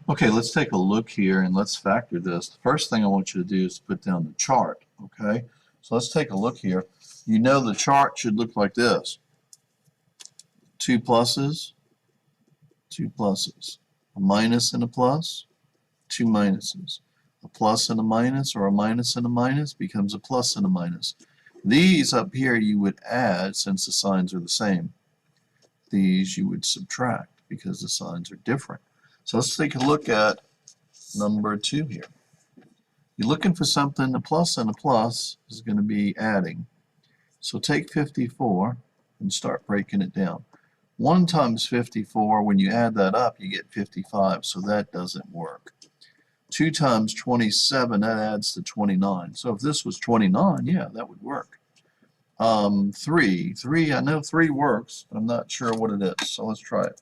Okay, let's take a look here and let's factor this. The first thing I want you to do is put down the chart, okay? So let's take a look here. You know the chart should look like this. Two pluses, a minus and a plus, two minuses. A plus and a minus or a minus and a minus becomes a plus and a minus. These up here you would add since the signs are the same. These you would subtract because the signs are different. So let's take a look at number 2 here. You're looking for something, a plus and a plus is going to be adding. So take 54 and start breaking it down. 1 times 54, when you add that up, you get 55, so that doesn't work. 2 times 27, that adds to 29. So if this was 29, yeah, that would work. 3, I know 3 works, but I'm not sure what it is, so let's try it.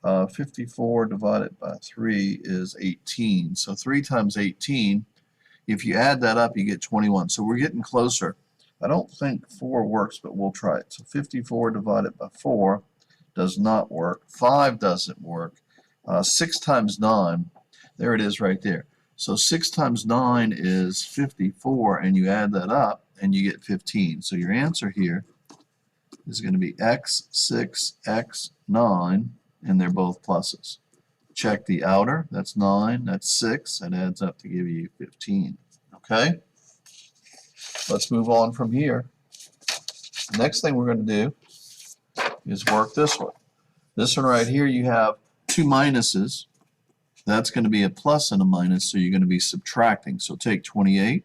54 divided by 3 is 18. So 3 times 18, if you add that up, you get 21. So we're getting closer. I don't think 4 works, but we'll try it. So 54 divided by 4 does not work. 5 doesn't work. 6 times 9, there it is right there. So 6 times 9 is 54, and you add that up, and you get 15. So your answer here is going to be x6, x9, and they're both pluses. Check the outer, that's 9, that's 6, that adds up to give you 15. Okay? Let's move on from here. The next thing we're going to do is work this one. This one right here, you have 2 minuses. That's going to be a plus and a minus, so you're going to be subtracting. So take 28.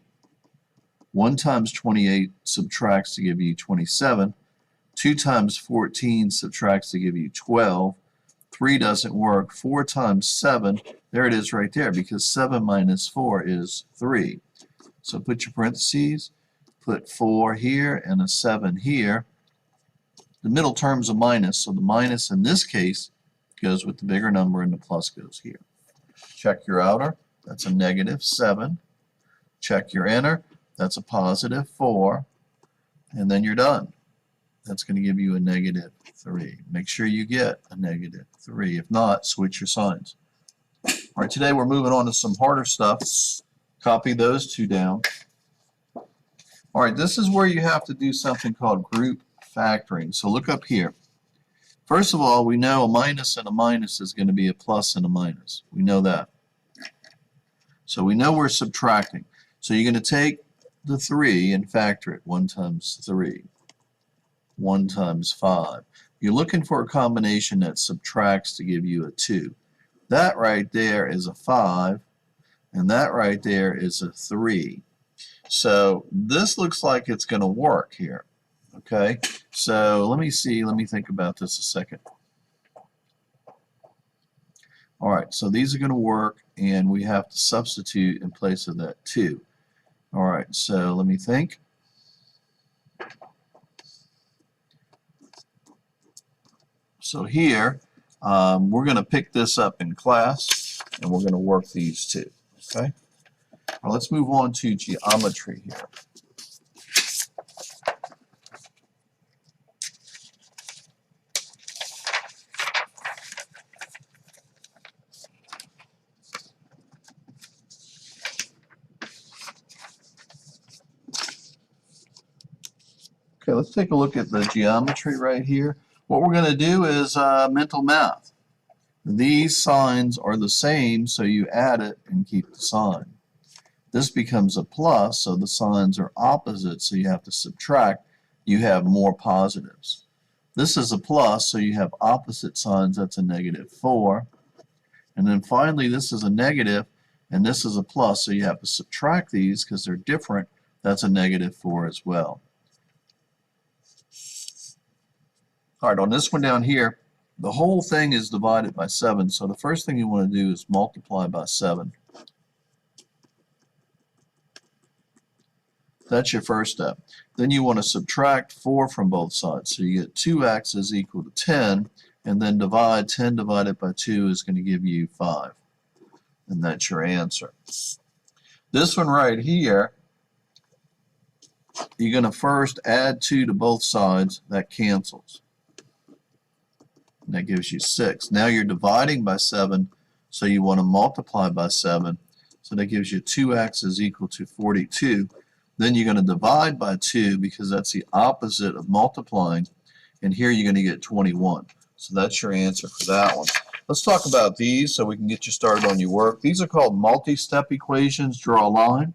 1 times 28 subtracts to give you 27. 2 times 14 subtracts to give you 12. 3 doesn't work. 4 times 7, there it is right there, because 7 minus 4 is 3. So put your parentheses, put 4 here and a 7 here. The middle term's a minus, so the minus in this case goes with the bigger number and the plus goes here. Check your outer, that's a negative 7. Check your inner, that's a positive 4. And then you're done. That's going to give you a negative 3. Make sure you get a negative 3. If not, switch your signs. All right, today we're moving on to some harder stuff. Copy those 2 down. All right, this is where you have to do something called group factoring. So look up here. First of all, we know a minus and a minus is going to be a plus and a minus. We know that. So we know we're subtracting. So you're going to take the 3 and factor it. 1 times 3. 1 times 5. You're looking for a combination that subtracts to give you a 2. That right there is a 5, and that right there is a 3. So this looks like it's going to work here. Okay, so let me think about this a second. All right, so these are going to work, and we have to substitute in place of that 2. All right, so let me think. So here, we're going to pick this up in class, and we're going to work these 2. Okay? Now let's move on to geometry here. Okay, let's take a look at the geometry right here. What we're going to do is mental math. These signs are the same, so you add it and keep the sign. This becomes a plus, so the signs are opposite, so you have to subtract. You have more positives. This is a plus, so you have opposite signs. That's a negative 4. And then finally, this is a negative, and this is a plus, so you have to subtract these because they're different. That's a negative 4 as well. All right, on this one down here, the whole thing is divided by 7. So the first thing you want to do is multiply by 7. That's your first step. Then you want to subtract 4 from both sides. So you get 2x is equal to 10, and then divide 10 divided by 2 is going to give you 5. And that's your answer. This one right here, you're going to first add 2 to both sides. That cancels. And that gives you 6. Now you're dividing by 7. So you want to multiply by 7. So that gives you 2x is equal to 42. Then you're going to divide by 2 because that's the opposite of multiplying. And here you're going to get 21. So that's your answer for that one. Let's talk about these so we can get you started on your work. These are called multi-step equations. Draw a line.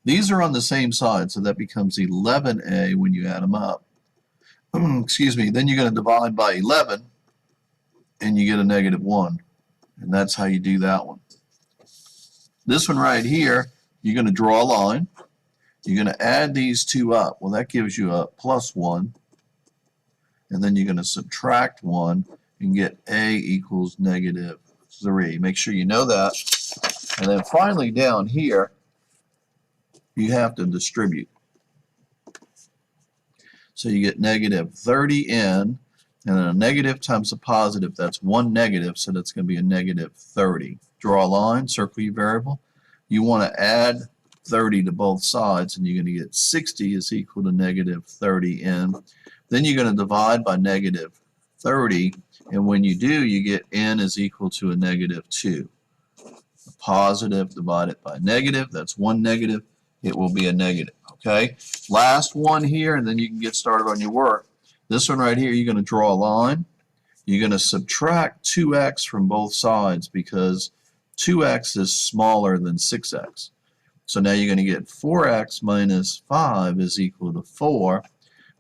These are on the same side, so that becomes 11a when you add them up. Excuse me. Then you're going to divide by 11, and you get a -1. And that's how you do that one. This one right here, you're going to draw a line. You're going to add these two up. Well, that gives you a +1. And then you're going to subtract 1 and get a equals -3. Make sure you know that. And then finally down here, you have to distribute. So you get -30n, and then a negative times a positive, that's one negative, so that's going to be a -30. Draw a line, circle your variable. You want to add 30 to both sides, and you're going to get 60 is equal to -30n. Then you're going to divide by -30, and when you do, you get n is equal to a -2. A positive divided by negative, that's one negative, it will be a negative. Okay, last one here, and then you can get started on your work. This one right here, you're going to draw a line. You're going to subtract 2x from both sides because 2x is smaller than 6x. So now you're going to get 4x minus 5 is equal to 4.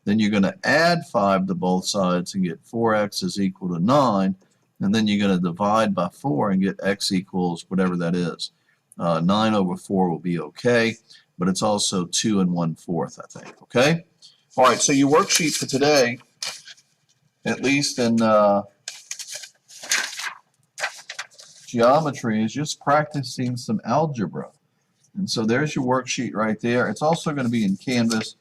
Then you're going to add 5 to both sides and get 4x is equal to 9. And then you're going to divide by 4 and get x equals whatever that is. 9 over 4 will be okay, but it's also 2 1/4, I think. Okay? All right, so your worksheet for today, at least in geometry, is just practicing some algebra. And so there's your worksheet right there. It's also going to be in Canvas,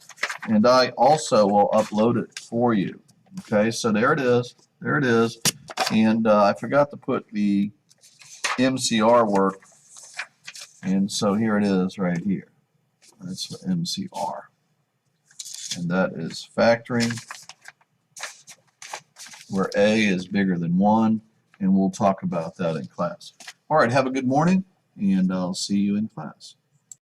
and I also will upload it for you. Okay, so there it is. There it is. And I forgot to put the MCR work, and so here it is right here. That's for MCR. And that is factoring, where A is bigger than 1, and we'll talk about that in class. All right, have a good morning, and I'll see you in class.